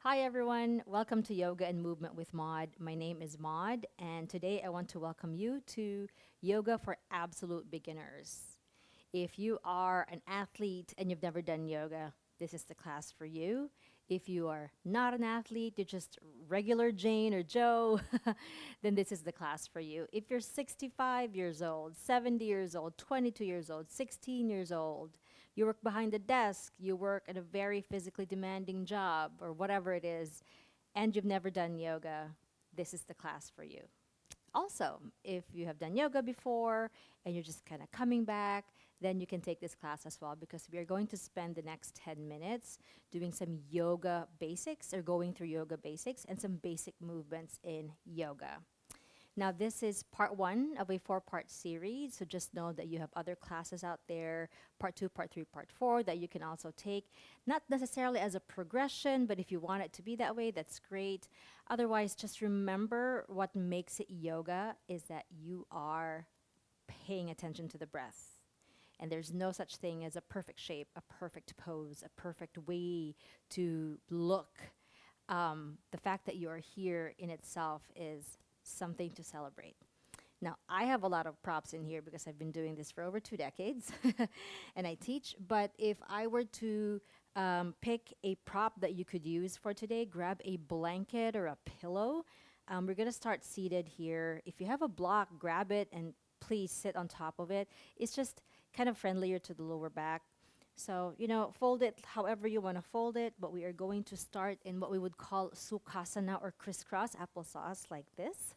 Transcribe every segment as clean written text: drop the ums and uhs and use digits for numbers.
Hi everyone, welcome to Yoga and Movement with Maud. My name is Maud, and today I want to welcome you to Yoga for Absolute Beginners. If you are an athlete and you've never done yoga, this is the class for you. If you are not an athlete, you're just regular Jane or Joe, then this is the class for you. If you're 65 years old, 70 years old, 22 years old, 16 years old, you work behind the desk, you work at a very physically demanding job, or whatever it is, and you've never done yoga, this is the class for you. Also, if you have done yoga before and you're just kind of coming back, then you can take this class as well because we are going to spend the next 10 minutes doing some yoga basics or going through yoga basics and some basic movements in yoga. Now, this is part one of a four-part series, so just know that you have other classes out there, part two, part three, part four, that you can also take. Not necessarily as a progression, but if you want it to be that way, that's great. Otherwise, just remember what makes it yoga is that you are paying attention to the breath. And there's no such thing as a perfect shape, a perfect pose, a perfect way to look. The fact that you are here in itself is something to celebrate. Now, I have a lot of props in here because I've been doing this for over 2 decades and I teach. But if I were to pick a prop that you could use for today, grab a blanket or a pillow. We're going to start seated here. If you have a block, grab it and please sit on top of it. It's just kind of friendlier to the lower back. So, fold it however you want to fold it, but we are going to start in what we would call sukhasana or crisscross applesauce like this.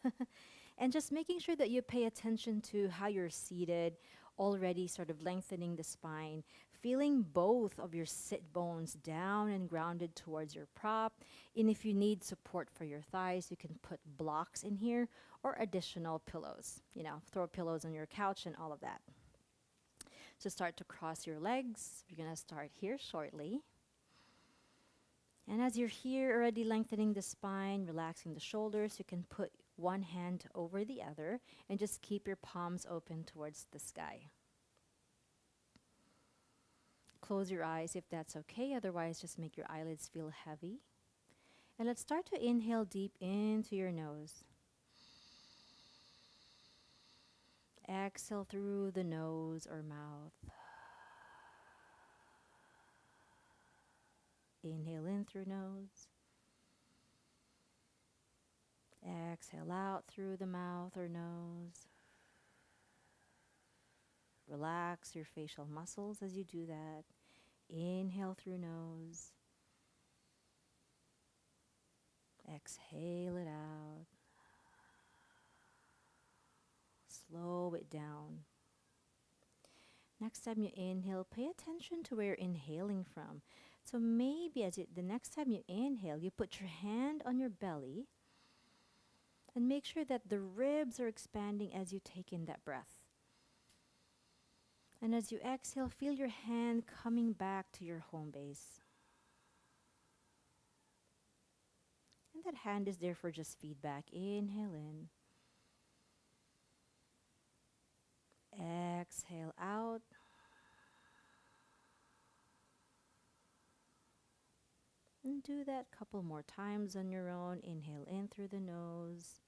And just making sure that you pay attention to how you're seated, already sort of lengthening the spine, feeling both of your sit bones down and grounded towards your prop. And if you need support for your thighs, you can put blocks in here or additional pillows. Throw pillows on your couch and all of that. So start to cross your legs. We're going to start here shortly. And as you're here already lengthening the spine, relaxing the shoulders, you can put one hand over the other and just keep your palms open towards the sky. Close your eyes if that's okay. Otherwise, just make your eyelids feel heavy. And let's start to inhale deep into your nose. Exhale through the nose or mouth. Inhale in through nose. Exhale out through the mouth or nose. Relax your facial muscles as you do that. Inhale through nose. Exhale it out. Slow it down. Next time you inhale, pay attention to where you're inhaling from. So maybe the next time you inhale, you put your hand on your belly and make sure that the ribs are expanding as you take in that breath. And as you exhale, feel your hand coming back to your home base. And that hand is there for just feedback. Inhale in. Exhale out. And do that a couple more times on your own. Inhale in through the nose.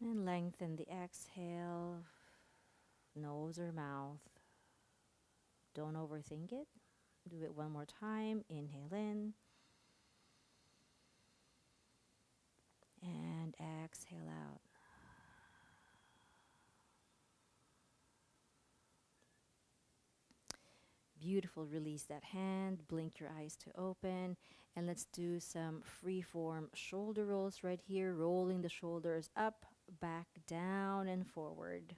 And lengthen the exhale, nose or mouth. Don't overthink it. Do it one more time. Inhale in. And exhale out. Beautiful. Release that hand. Blink your eyes to open. And let's do some free-form shoulder rolls right here. Rolling the shoulders up, back, down, and forward.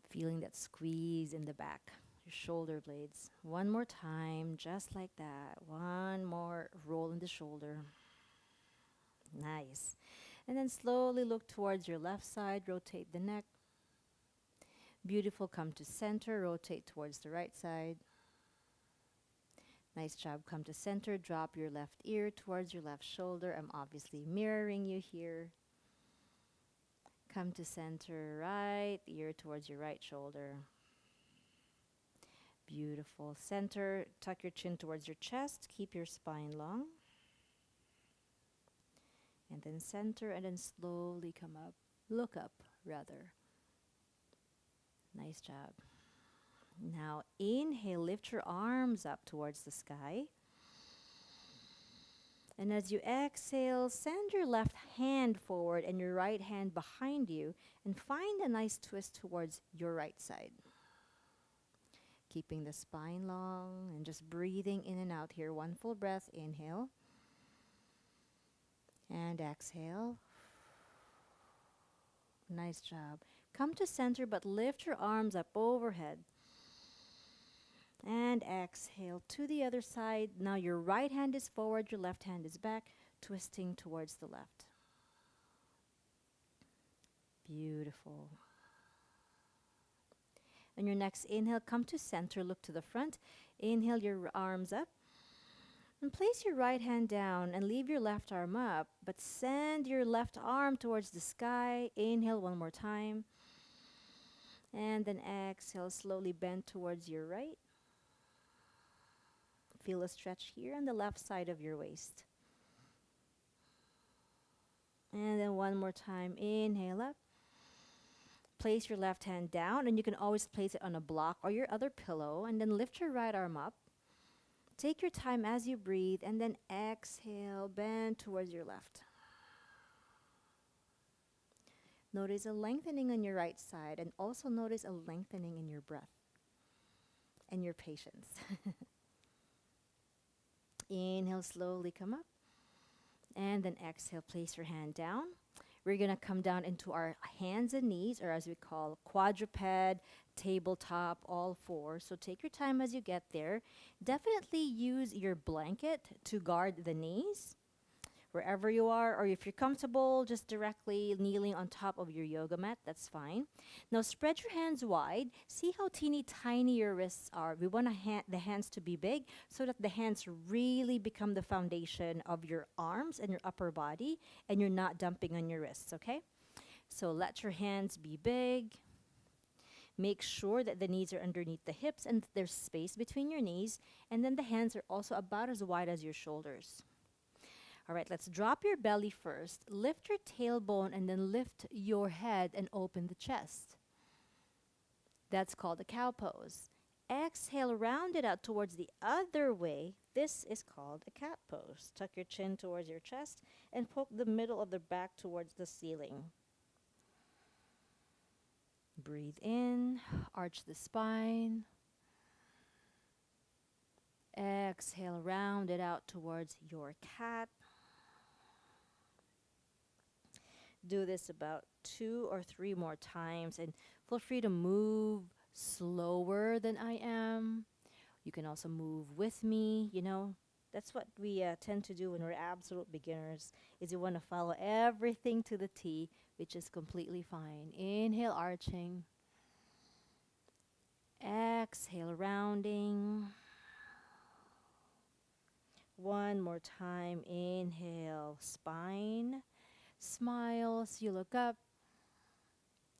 Feeling that squeeze in the back, your shoulder blades. One more time, just like that. One more roll in the shoulder. Nice. And then slowly look towards your left side. Rotate the neck. Beautiful. Come to center. Rotate towards the right side. Nice job. Come to center. Drop your left ear towards your left shoulder. I'm obviously mirroring you here. Come to center, right ear towards your right shoulder. Beautiful. Center, tuck your chin towards your chest, keep your spine long. And then center, and then slowly come up. Look up, rather. Nice job. Now inhale, lift your arms up towards the sky. And as you exhale, send your left hand forward and your right hand behind you and find a nice twist towards your right side. Keeping the spine long and just breathing in and out here. One full breath, inhale. And exhale. Nice job. Come to center, but lift your arms up overhead. And exhale to the other side. Now your right hand is forward, your left hand is back, twisting towards the left. Beautiful. On your next inhale, come to center, look to the front. Inhale your arms up. And place your right hand down and leave your left arm up, but send your left arm towards the sky. Inhale one more time. And then exhale, slowly bend towards your right. Feel a stretch here on the left side of your waist. And then one more time, inhale up. Place your left hand down, and you can always place it on a block or your other pillow, and then lift your right arm up. Take your time as you breathe, and then exhale, bend towards your left. Notice a lengthening on your right side, and also notice a lengthening in your breath and your patience. Inhale, slowly come up. And then exhale, place your hand down. We're going to come down into our hands and knees, or as we call quadruped, tabletop, all four. So take your time as you get there. Definitely use your blanket to guard the knees wherever you are, or if you're comfortable, just directly kneeling on top of your yoga mat, that's fine. Now spread your hands wide. See how teeny tiny your wrists are. We want the hands to be big so that the hands really become the foundation of your arms and your upper body, and you're not dumping on your wrists, okay? So let your hands be big. Make sure that the knees are underneath the hips and there's space between your knees, and then the hands are also about as wide as your shoulders. All right, let's drop your belly first. Lift your tailbone and then lift your head and open the chest. That's called a cow pose. Exhale, round it out towards the other way. This is called a cat pose. Tuck your chin towards your chest and poke the middle of the back towards the ceiling. Breathe in, arch the spine. Exhale, round it out towards your cat. Do this about 2 or 3 more times, and feel free to move slower than I am. You can also move with me, you know. That's what we tend to do when we're absolute beginners, is we want to follow everything to the T, which is completely fine. Inhale, arching. Exhale, rounding. One more time. Inhale, spine. Smile as you look up.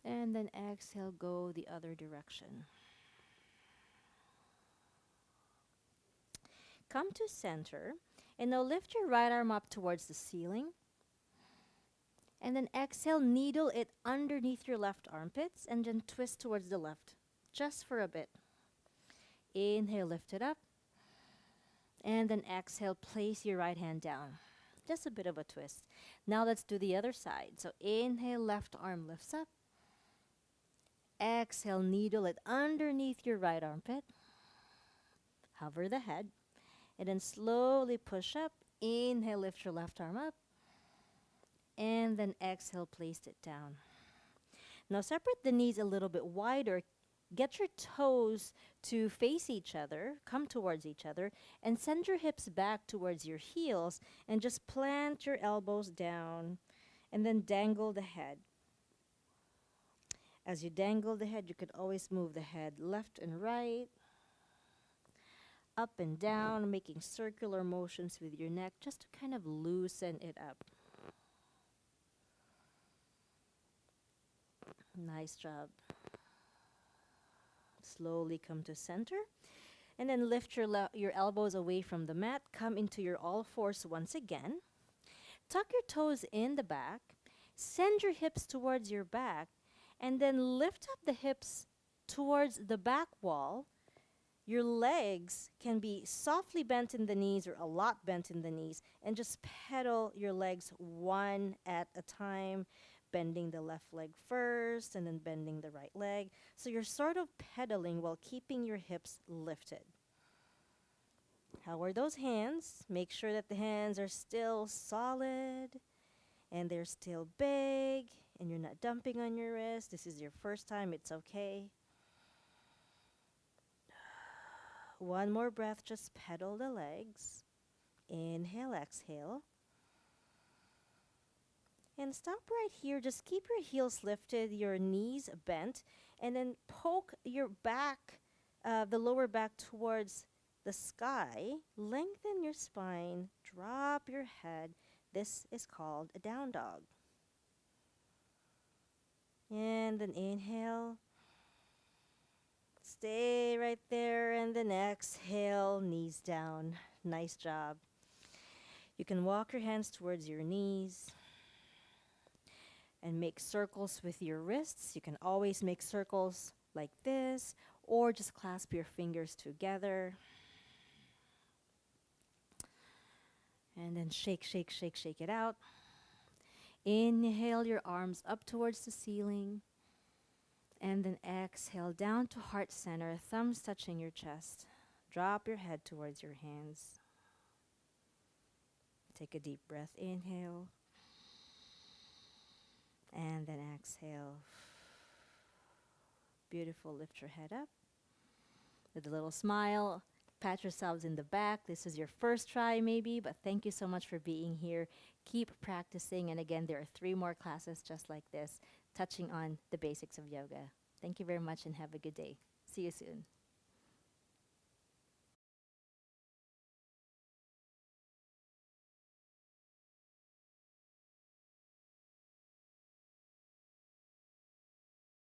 And then exhale, go the other direction. Come to center. And now lift your right arm up towards the ceiling. And then exhale, needle it underneath your left armpits. And then twist towards the left. Just for a bit. Inhale, lift it up. And then exhale, place your right hand down. Just a bit of a twist. Now let's do the other side. So inhale, left arm lifts up. Exhale, needle it underneath your right armpit. Hover the head. And then slowly push up. Inhale, lift your left arm up. And then exhale, place it down. Now separate the knees a little bit wider. Get your toes to face each other, come towards each other, and send your hips back towards your heels, and just plant your elbows down, and then dangle the head. As you dangle the head, you could always move the head left and right, up and down, making circular motions with your neck just to kind of loosen it up. Nice job. Slowly come to center. And then lift your elbows away from the mat. Come into your all fours once again. Tuck your toes in the back. Send your hips towards your back. And then lift up the hips towards the back wall. Your legs can be softly bent in the knees or a lot bent in the knees. And just pedal your legs one at a time. Bending the left leg first and then bending the right leg. So you're sort of pedaling while keeping your hips lifted. How are those hands? Make sure that the hands are still solid and they're still big and you're not dumping on your wrist. This is your first time, it's okay. One more breath, just pedal the legs. Inhale, exhale. And stop right here. Just keep your heels lifted, your knees bent, and then poke your back, the lower back towards the sky. Lengthen your spine, drop your head. This is called a down dog. And then inhale. Stay right there, and then exhale, knees down. Nice job. You can walk your hands towards your knees and make circles with your wrists. You can always make circles like this, or just clasp your fingers together. And then shake, shake, shake, shake it out. Inhale your arms up towards the ceiling. And then exhale down to heart center, thumbs touching your chest. Drop your head towards your hands. Take a deep breath, inhale. And then exhale. Beautiful, lift your head up. With a little smile, pat yourselves in the back. This is your first try maybe, but thank you so much for being here. Keep practicing, and again, there are 3 more classes just like this, touching on the basics of yoga. Thank you very much and have a good day. See you soon.